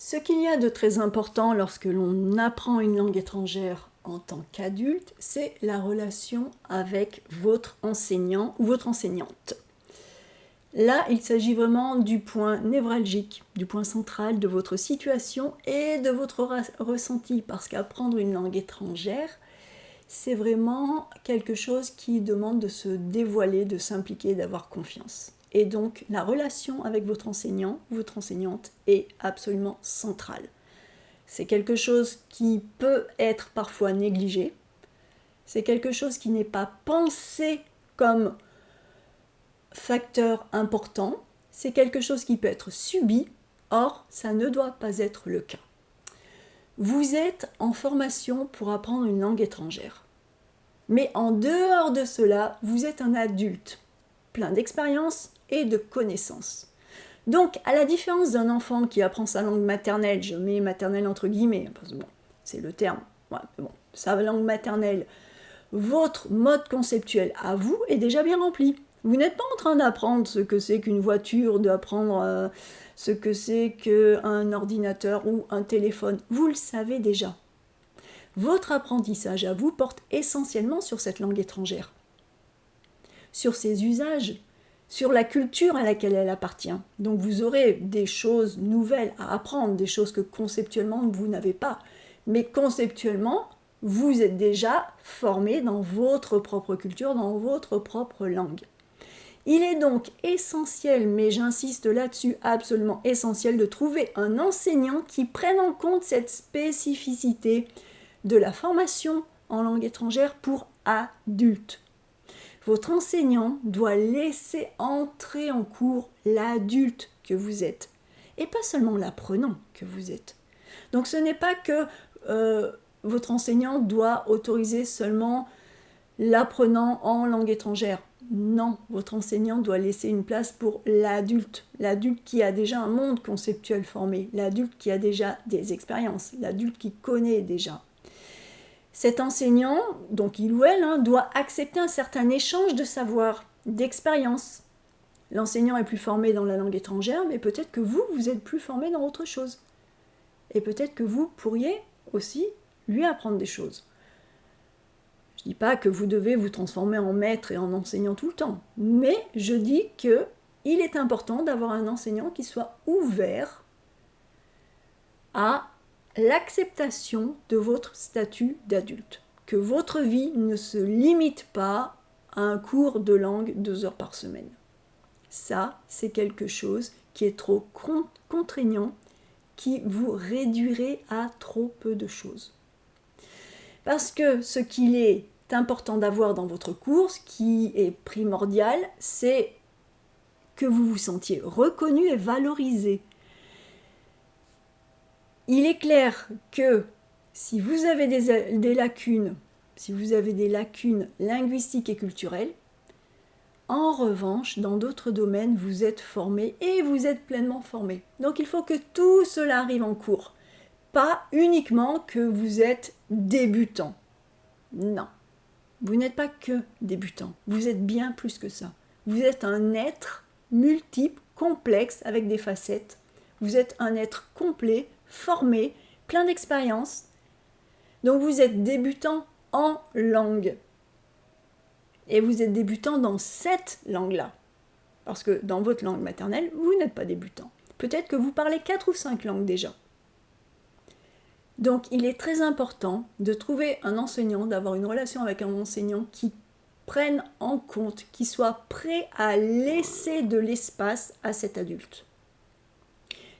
Ce qu'il y a de très important lorsque l'on apprend une langue étrangère en tant qu'adulte, c'est la relation avec votre enseignant ou votre enseignante. Là, il s'agit vraiment du point névralgique, du point central de votre situation et de votre ressenti, parce qu'apprendre une langue étrangère, c'est vraiment quelque chose qui demande de se dévoiler, de s'impliquer, d'avoir confiance. Et donc, la relation avec votre enseignant ou votre enseignante est absolument centrale. C'est quelque chose qui peut être parfois négligé. C'est quelque chose qui n'est pas pensé comme facteur important. C'est quelque chose qui peut être subi. Or, ça ne doit pas être le cas. Vous êtes en formation pour apprendre une langue étrangère. Mais en dehors de cela, vous êtes un adulte, plein d'expérience et de connaissances. Donc, à la différence d'un enfant qui apprend sa langue maternelle, je mets maternelle entre guillemets, parce que bon, c'est le terme, ouais, bon, sa langue maternelle, votre mode conceptuel à vous est déjà bien rempli. Vous n'êtes pas en train d'apprendre ce que c'est qu'une voiture, d'apprendre ce que c'est qu'un ordinateur ou un téléphone. Vous le savez déjà. Votre apprentissage à vous porte essentiellement sur cette langue étrangère, sur ses usages, sur la culture à laquelle elle appartient. Donc vous aurez des choses nouvelles à apprendre, des choses que conceptuellement vous n'avez pas. Mais conceptuellement, vous êtes déjà formé dans votre propre culture, dans votre propre langue. Il est donc essentiel, mais j'insiste là-dessus, absolument essentiel, de trouver un enseignant qui prenne en compte cette spécificité de la formation en langue étrangère pour adultes. Votre enseignant doit laisser entrer en cours l'adulte que vous êtes, et pas seulement l'apprenant que vous êtes. Donc ce n'est pas que votre enseignant doit autoriser seulement l'apprenant en langue étrangère. Non, votre enseignant doit laisser une place pour l'adulte qui a déjà un monde conceptuel formé, l'adulte qui a déjà des expériences, l'adulte qui connaît déjà. Cet enseignant, donc il ou elle, doit accepter un certain échange de savoir, d'expérience. L'enseignant est plus formé dans la langue étrangère, mais peut-être que vous êtes plus formé dans autre chose. Et peut-être que vous pourriez aussi lui apprendre des choses. Je ne dis pas que vous devez vous transformer en maître et en enseignant tout le temps, mais je dis qu'il est important d'avoir un enseignant qui soit ouvert à l'acceptation de votre statut d'adulte. Que votre vie ne se limite pas à un cours de langue 2 heures par semaine. Ça, c'est quelque chose qui est trop contraignant, qui vous réduirait à trop peu de choses. Parce que ce qu'il est important d'avoir dans votre cours, ce qui est primordial, c'est que vous vous sentiez reconnu et valorisé. Il est clair que si vous avez des lacunes, si vous avez des lacunes linguistiques et culturelles, en revanche, dans d'autres domaines, vous êtes formé et vous êtes pleinement formé. Donc il faut que tout cela arrive en cours. Pas uniquement que vous êtes débutant. Non, vous n'êtes pas que débutant. Vous êtes bien plus que ça. Vous êtes un être multiple, complexe, avec des facettes. Vous êtes un être complet, formé, plein d'expérience. Donc vous êtes débutant en langue. Et vous êtes débutant dans cette langue-là. Parce que dans votre langue maternelle, vous n'êtes pas débutant. Peut-être que vous parlez 4 ou 5 langues déjà. Donc il est très important de trouver un enseignant, d'avoir une relation avec un enseignant qui prenne en compte, qui soit prêt à laisser de l'espace à cet adulte.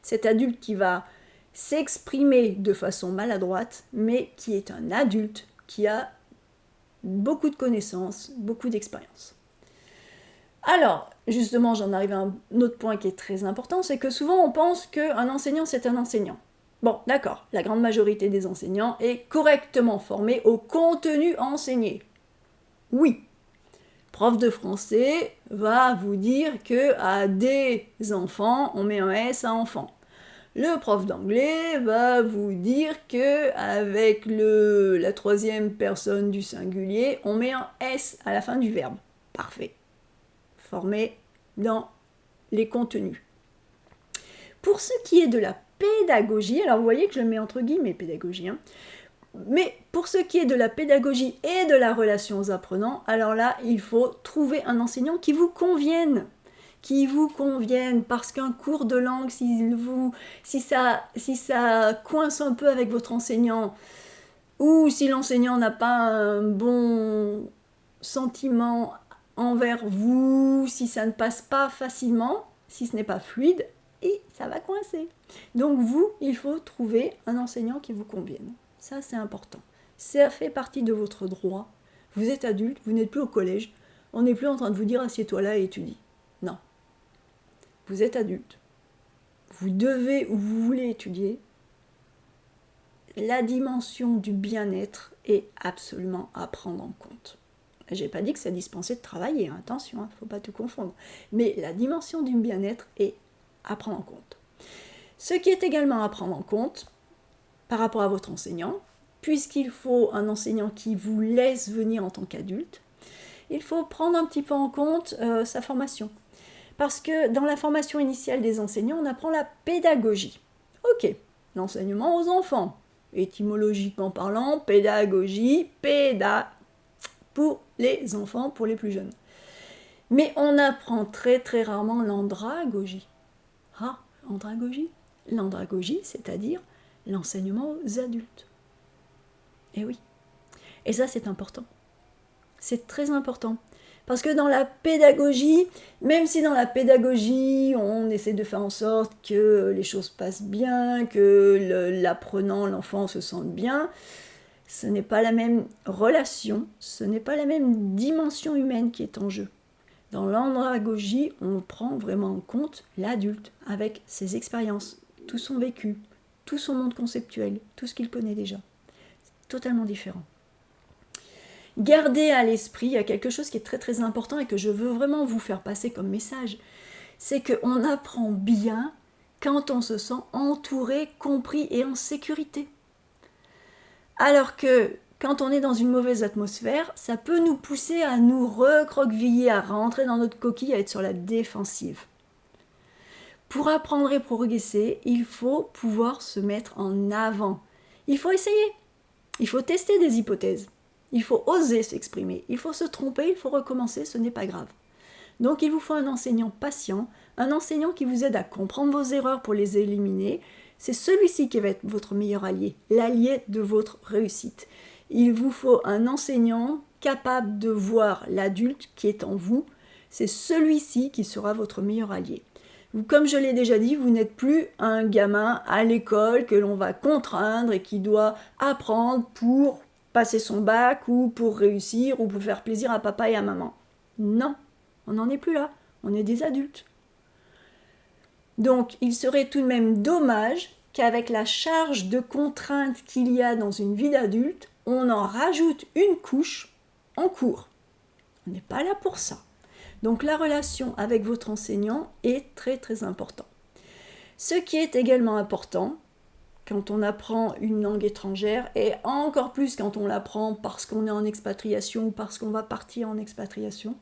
Cet adulte qui va s'exprimer de façon maladroite, mais qui est un adulte qui a beaucoup de connaissances, beaucoup d'expérience. Alors, justement, j'en arrive à un autre point qui est très important, c'est que souvent on pense qu'un enseignant, c'est un enseignant. Bon, d'accord, la grande majorité des enseignants est correctement formée au contenu enseigné. Oui, prof de français va vous dire que à des enfants, on met un S à enfant. Le prof d'anglais va vous dire que avec la troisième personne du singulier, on met un S à la fin du verbe. Parfait. Formé dans les contenus. Pour ce qui est de la pédagogie, alors vous voyez que je le mets entre guillemets pédagogie, hein, mais pour ce qui est de la pédagogie et de la relation aux apprenants, alors là, il faut trouver un enseignant qui vous convienne, parce qu'un cours de langue, si ça coince un peu avec votre enseignant, ou si l'enseignant n'a pas un bon sentiment envers vous, si ça ne passe pas facilement, si ce n'est pas fluide, et ça va coincer. Donc il faut trouver un enseignant qui vous convienne. Ça, c'est important. Ça fait partie de votre droit. Vous êtes adulte, vous n'êtes plus au collège. On n'est plus en train de vous dire assieds-toi là et étudie. Non. Vous êtes adulte. Vous devez ou vous voulez étudier. La dimension du bien-être est absolument à prendre en compte. Je n'ai pas dit que ça dispensait de travailler, hein, attention, il ne faut pas tout confondre. Mais la dimension du bien-être est à prendre en compte. Ce qui est également à prendre en compte, par rapport à votre enseignant, puisqu'il faut un enseignant qui vous laisse venir en tant qu'adulte, il faut prendre un petit peu en compte sa formation. Parce que dans la formation initiale des enseignants, on apprend la pédagogie. Ok, l'enseignement aux enfants. Étymologiquement parlant, pédagogie, pour les enfants, pour les plus jeunes. Mais on apprend très très rarement l'andragogie. Ah, l'andragogie ? L'andragogie, c'est-à-dire l'enseignement aux adultes. Et oui. Et ça, c'est important. C'est très important. Parce que dans la pédagogie, même si dans la pédagogie, on essaie de faire en sorte que les choses passent bien, que l'apprenant, l'enfant se sente bien, ce n'est pas la même relation, ce n'est pas la même dimension humaine qui est en jeu. Dans l'andragogie, on prend vraiment en compte l'adulte avec ses expériences, tout son vécu, tout son monde conceptuel, tout ce qu'il connaît déjà. C'est totalement différent. Gardez à l'esprit, il y a quelque chose qui est très très important et que je veux vraiment vous faire passer comme message, c'est qu'on apprend bien quand on se sent entouré, compris et en sécurité. Alors que quand on est dans une mauvaise atmosphère, ça peut nous pousser à nous recroqueviller, à rentrer dans notre coquille, à être sur la défensive. Pour apprendre et progresser, il faut pouvoir se mettre en avant. Il faut essayer. Il faut tester des hypothèses. Il faut oser s'exprimer. Il faut se tromper, il faut recommencer, ce n'est pas grave. Donc il vous faut un enseignant patient, un enseignant qui vous aide à comprendre vos erreurs pour les éliminer. C'est celui-ci qui va être votre meilleur allié, l'allié de votre réussite. Il vous faut un enseignant capable de voir l'adulte qui est en vous. C'est celui-ci qui sera votre meilleur allié. Comme je l'ai déjà dit, vous n'êtes plus un gamin à l'école que l'on va contraindre et qui doit apprendre pour passer son bac ou pour réussir ou pour faire plaisir à papa et à maman. Non, on n'en est plus là, on est des adultes. Donc il serait tout de même dommage qu'avec la charge de contraintes qu'il y a dans une vie d'adulte, on en rajoute une couche en cours. On n'est pas là pour ça. Donc la relation avec votre enseignant est très très important. Ce qui est également important quand on apprend une langue étrangère, et encore plus quand on l'apprend parce qu'on est en expatriation ou parce qu'on va partir en expatriation,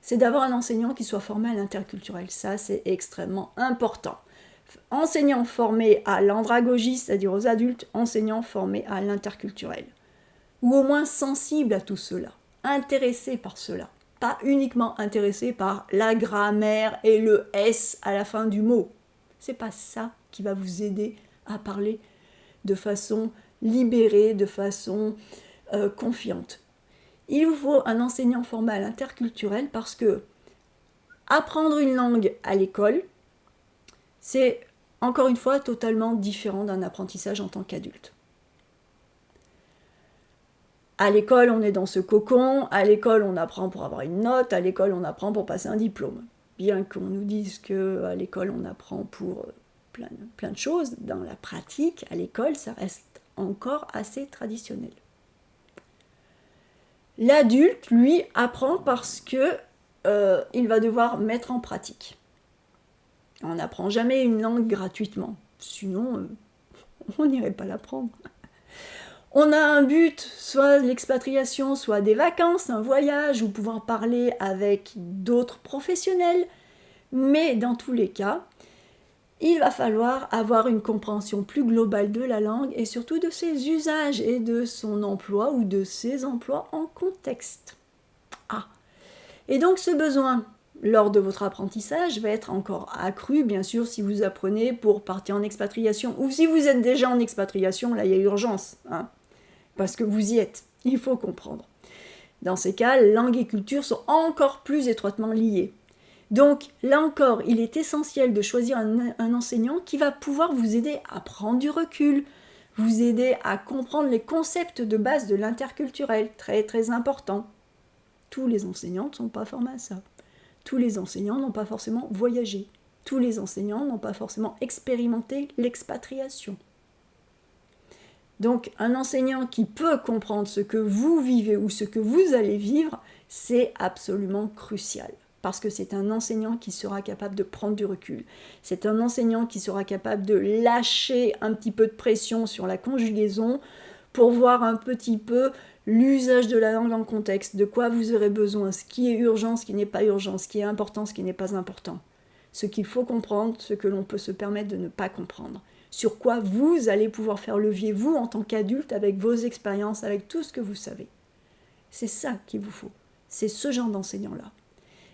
c'est d'avoir un enseignant qui soit formé à l'interculturel. Ça, c'est extrêmement important. Enseignant formé à l'andragogie, c'est-à-dire aux adultes, enseignant formé à l'interculturel. Ou au moins sensible à tout cela, intéressé par cela. Pas uniquement intéressé par la grammaire et le S à la fin du mot. C'est pas ça qui va vous aider à parler de façon libérée, de façon confiante. Il vous faut un enseignant formé à l'interculturel parce que apprendre une langue à l'école, c'est encore une fois totalement différent d'un apprentissage en tant qu'adulte. À l'école, on est dans ce cocon, à l'école, on apprend pour avoir une note, à l'école, on apprend pour passer un diplôme. Bien qu'on nous dise qu'à l'école, on apprend pour plein de choses, dans la pratique, à l'école, ça reste encore assez traditionnel. L'adulte, lui, apprend parce que il va devoir mettre en pratique. On n'apprend jamais une langue gratuitement, sinon on n'irait pas l'apprendre. On a un but, soit l'expatriation, soit des vacances, un voyage, ou pouvoir parler avec d'autres professionnels, mais dans tous les cas, il va falloir avoir une compréhension plus globale de la langue et surtout de ses usages et de son emploi ou de ses emplois en contexte. Et donc ce besoin, lors de votre apprentissage, va être encore accru, bien sûr, si vous apprenez pour partir en expatriation. Ou si vous êtes déjà en expatriation, là, il y a urgence, parce que vous y êtes. Il faut comprendre. Dans ces cas, langue et culture sont encore plus étroitement liées. Donc, là encore, il est essentiel de choisir un enseignant qui va pouvoir vous aider à prendre du recul, vous aider à comprendre les concepts de base de l'interculturel, très très important. Tous les enseignants ne sont pas formés à ça. Tous les enseignants n'ont pas forcément voyagé. Tous les enseignants n'ont pas forcément expérimenté l'expatriation. Donc, un enseignant qui peut comprendre ce que vous vivez ou ce que vous allez vivre, c'est absolument crucial. Parce que c'est un enseignant qui sera capable de prendre du recul. C'est un enseignant qui sera capable de lâcher un petit peu de pression sur la conjugaison pour voir un petit peu l'usage de la langue en contexte, de quoi vous aurez besoin, ce qui est urgent, ce qui n'est pas urgent, ce qui est important, ce qui n'est pas important. Ce qu'il faut comprendre, ce que l'on peut se permettre de ne pas comprendre. Sur quoi vous allez pouvoir faire levier, vous, en tant qu'adulte, avec vos expériences, avec tout ce que vous savez. C'est ça qu'il vous faut. C'est ce genre d'enseignant-là.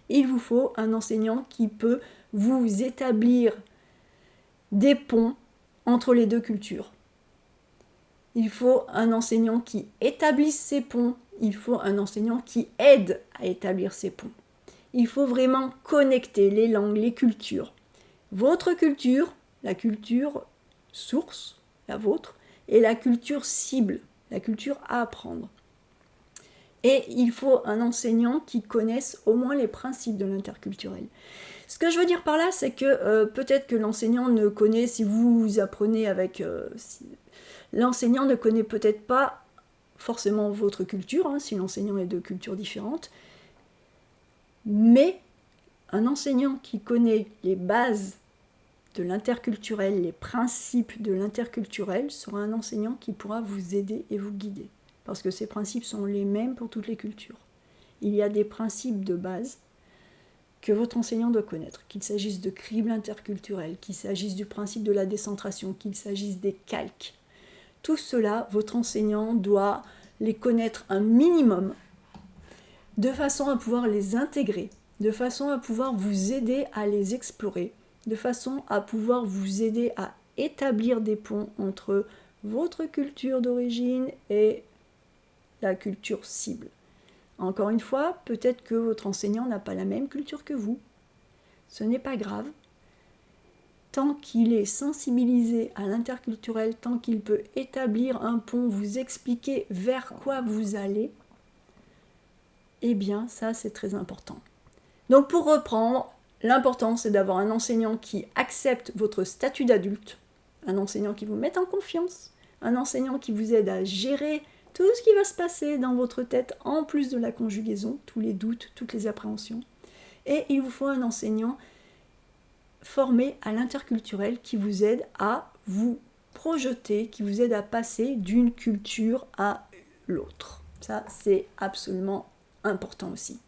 Il vous faut un enseignant qui peut vous établir des ponts entre les deux cultures. Il faut un enseignant qui établisse ces ponts. Il faut un enseignant qui aide à établir ces ponts. Il faut vraiment connecter les langues, les cultures. Votre culture, la culture source, la vôtre, et la culture cible, la culture à apprendre. Et il faut un enseignant qui connaisse au moins les principes de l'interculturel. Ce que je veux dire par là, c'est que peut-être que l'enseignant ne connaît, si vous apprenez avec... l'enseignant ne connaît peut-être pas forcément votre culture, si l'enseignant est de cultures différentes, mais un enseignant qui connaît les bases de l'interculturel, les principes de l'interculturel, sera un enseignant qui pourra vous aider et vous guider. Parce que ces principes sont les mêmes pour toutes les cultures. Il y a des principes de base que votre enseignant doit connaître, qu'il s'agisse de crible interculturel, qu'il s'agisse du principe de la décentration, qu'il s'agisse des calques. Tout cela, votre enseignant doit les connaître un minimum, de façon à pouvoir les intégrer, de façon à pouvoir vous aider à les explorer, de façon à pouvoir vous aider à établir des ponts entre votre culture d'origine et la culture cible. Encore une fois, peut-être que votre enseignant n'a pas la même culture que vous. Ce n'est pas grave. Tant qu'il est sensibilisé à l'interculturel, tant qu'il peut établir un pont, vous expliquer vers quoi vous allez, eh bien, ça, c'est très important. Donc, pour reprendre, l'important, c'est d'avoir un enseignant qui accepte votre statut d'adulte, un enseignant qui vous met en confiance, un enseignant qui vous aide à gérer tout ce qui va se passer dans votre tête, en plus de la conjugaison, tous les doutes, toutes les appréhensions. Et il vous faut un enseignant formé à l'interculturel qui vous aide à vous projeter, qui vous aide à passer d'une culture à l'autre. Ça, c'est absolument important aussi.